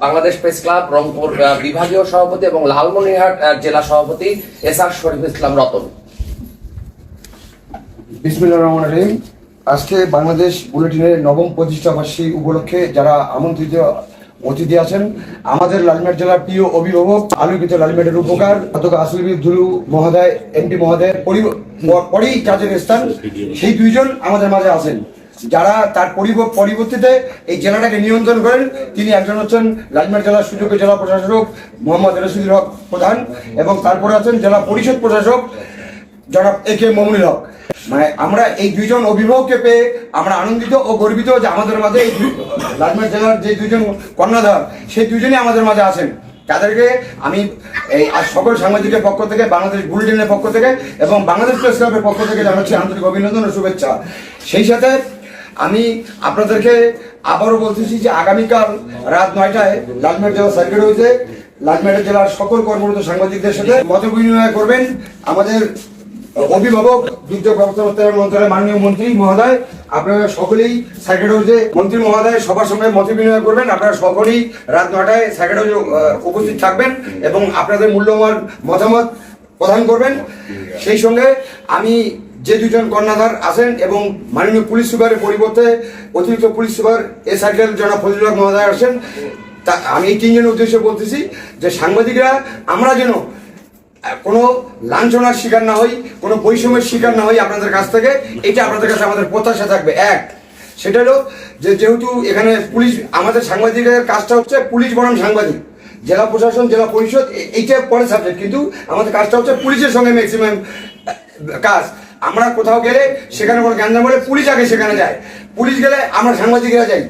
Bangladesh press club Rangpur বিভাগীয় সভাপতি এবং লালমনিরহাট জেলা সভাপতি এসআর শরীফ ইসলাম রতন। বিসমিল্লাহির রহমানির রহিম। আজকে বাংলাদেশ বুলেটিনের নবম প্রতিষ্ঠাবার্ষিকী উপলক্ষে যারা আমন্ত্রিত অতিথি আছেন, আমাদের লালমেট জেলার প্রিয় অভিভাবক, আলোকিত লালমেটের উপকার অধ্যক্ষ আসিফ দুলু মহোদয়, এমডি মহোদয়ের পরেই কাজের স্থান, সেই দুইজন আমাদের মাঝে আছেন যারা তার পরিবর্তিতে এই জেলাটাকে নিয়ন্ত্রণ করেন। তিনি একজন হচ্ছেন লালমেট জেলার সুযোগ্য জেলা প্রশাসক মোহাম্মদ রশিদুল হক প্রধান, এবং তারপরে আছেন জেলা পরিষদ প্রশাসক জনাব এ কে মমিনুল হক। মানে আমরা এই দুইজন অভিভাবককে পেয়ে আমরা আনন্দিত ও গর্বিত যে আমাদের মাঝে এই লালমেট জেলার যে দুইজন কর্ণধার, সেই দুইজনই আমাদের মাঝে আছেন। তাদেরকে আমি এই আজ সকল সাংবাদিকের পক্ষ থেকে, বাংলাদেশ বুলেটিনের পক্ষ থেকে এবং বাংলাদেশ প্রেস ক্লাবের পক্ষ থেকে জানাচ্ছি আন্তরিক অভিনন্দন ও শুভেচ্ছা। সেই সাথে আমি আপনাদেরকে আবারও বলতেছি যে আগামীকাল রাত 9টায় লালমেট জেলা সার্কিট হয়েছে। লালমেট জেলার সকল কর্মরত সাংবাদিকদের সাথে মত বিনিময় করবেন আমাদের অভিভাবক দুর্যোগ ব্যবস্থাপনা মন্ত্রণালয়ের মাননীয় মন্ত্রী মহোদয়। আপনারা সকলেই সার্কিট হাউসে মন্ত্রী মহোদয় সবার সঙ্গে মত বিনিময় করবেন। আপনারা সকলেই রাত 9টায় সার্কিট হাউসে উপস্থিত থাকবেন এবং আপনাদের মূল্যবান মতামত প্রদান করবেন। সেই সঙ্গে আমি যে দুজন কর্ণধার আছেন এবং মাননীয় পুলিশ সুপারের পরিবর্তে অতিরিক্ত পুলিশ সুপার এ সার্কেল জনাব ফজলুল হক মহোদয় আসেন, তা আমি এই তিনজনের উদ্দেশ্যে বলতেছি যে সাংবাদিকরা আমরা যেন কোনো লাঞ্ছনার শিকার না হই, কোনো বৈষম্যের শিকার না হই আপনাদের কাছ থেকে। এটা আপনাদের কাছে আমাদের প্রত্যাশা থাকবে। এক, সেটা হলো যে যেহেতু এখানে পুলিশ, আমাদের সাংবাদিকের কাজটা হচ্ছে পুলিশ বনাম সাংবাদিক, জেলা প্রশাসন জেলা পরিষদ এইটা পরে সাবজেক্ট, কিন্তু আমাদের কাজটা হচ্ছে পুলিশের সঙ্গে ম্যাক্সিমাম কাজ। আমরা কোথাও গেলে সেখানে কোনো গ্যাঞ্জাম হলে পুলিশ আগে সেখানে যায়, পুলিশ গেলে আমরা সাংবাদিকরা যাই।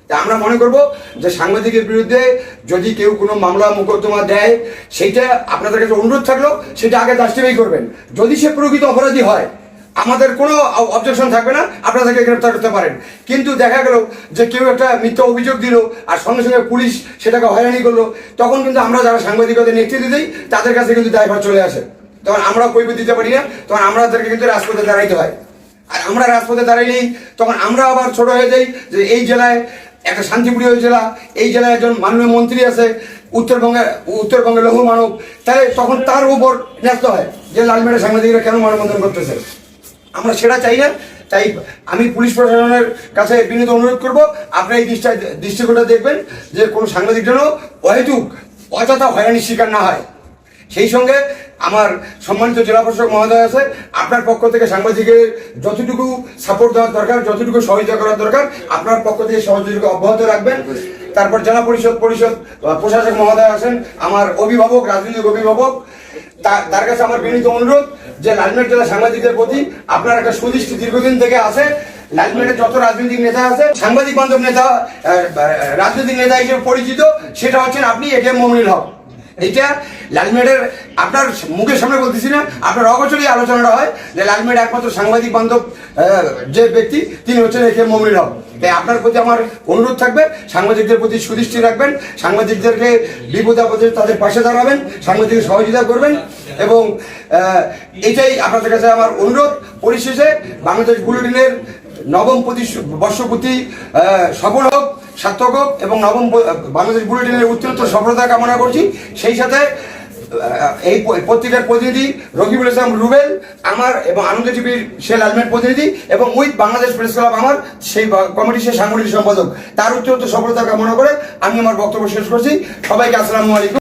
তা আমরা মনে করব যে সাংবাদিকের বিরুদ্ধে যদি কেউ কোনো মামলা মোকদ্দমা দেয়, সেইটা আপনাদের কাছে অনুরোধ থাকলো সেটা আগে জাস্টিফাই করবেন। যদি সে প্রকৃত অপরাধী হয় আমাদের কোনো অবজেকশন থাকবে না, আপনাদেরকে গ্রেপ্তার করতে পারেন। কিন্তু দেখা গেল যে কেউ একটা মিথ্যা অভিযোগ দিল আর সঙ্গে সঙ্গে পুলিশ সেটাকে হয়রানি করলো, তখন কিন্তু আমরা যারা সাংবাদিকতার নেতৃত্ব দিই তাদের কাছে কিন্তু দায়ভার চলে আসে, তখন আমরা কৈফিয়ত দিতে পারি না, তখন আমাদেরকে কিন্তু রাজপথে দাঁড়াইতে হয়। আর আমরা রাজপথে দাঁড়াইলেই তখন আমরা আবার ছোট হয়ে যাই যে এই জেলায় একটা শান্তিপ্রিয় জেলা, এই জেলায় একজন মাননীয় মন্ত্রী আছে, উত্তরবঙ্গের লৌহ মানব, তাহলে তখন তার উপর ন্যস্ত হয় যে লালমেটের সাংবাদিকরা কেন মানববন্ধন করতেছে। আমরা সেটা চাই না। তাই আমি পুলিশ প্রশাসনের কাছে বিনীত অনুরোধ করব, আপনারা এই দৃষ্টিকোণটা দেখবেন যে কোনো সাংবাদিক যেন অহেতুক অযথা হয়রানির শিকার না হয়। সেই সঙ্গে আমার সম্মানিত জেলা প্রশাসক মহোদয় আছে, আপনার পক্ষ থেকে সাংবাদিকের যতটুকু সাপোর্ট দেওয়ার দরকার, যতটুকু সহযোগিতা করার দরকার আপনার পক্ষ থেকে সহযোগিতা অব্যাহত রাখবেন। তারপর জেলা পরিষদ প্রশাসক মহোদয় আছেন, আমার অভিভাবক, রাজনৈতিক অভিভাবক, তার কাছে আমার বিনীত অনুরোধ যে লালমেট জেলা সাংবাদিকদের প্রতি আপনার একটা সুদৃষ্টি দীর্ঘদিন থেকে আছে। লালমেটের যত রাজনৈতিক নেতা আছে, সাংবাদিক বান্ধব নেতা, রাজনৈতিক নেতা হিসেবে পরিচিত সেটা হচ্ছেন আপনি এ কে মমিনুল হক। এইটা লালমেটের আপনার মুখের সামনে বলতেছি না, আপনার অগোচরেই আলোচনাটা হয় যে লালমেট একমাত্র সাংবাদিক বান্ধব যে ব্যক্তি তিনি হচ্ছেন এ কে মমিনুল হক। তাই আপনার প্রতি আমার অনুরোধ থাকবে, সাংবাদিকদের প্রতি সুদৃষ্টি রাখবেন, সাংবাদিকদেরকে বিপদ আপদে তাদের পাশে দাঁড়াবেন, সাংবাদিক সহযোগিতা করবেন, এবং এটাই আপনাদের কাছে আমার অনুরোধ। পরিশেষে বাংলাদেশ বুলেটিনের নবম বর্ষপূর্তি সফল হোক, সার্থক হোক এবং নবম বাংলাদেশ বুলেটিনের উত্তরোত্তর সফলতা কামনা করছি। সেই সাথে এই পত্রিকার প্রতিনিধি রকিবুল ইসলাম রুবেল আমার, এবং আনন্দ টিভির সে লালমেট প্রতিনিধি, এবং উইথ বাংলাদেশ প্রেস ক্লাব আমার সেই কমিটির সে সাংগঠনিক সম্পাদক, তার উত্তরোত্তর সফলতা কামনা করে আমি আমার বক্তব্য শেষ করছি। সবাইকে আসসালামু আলাইকুম।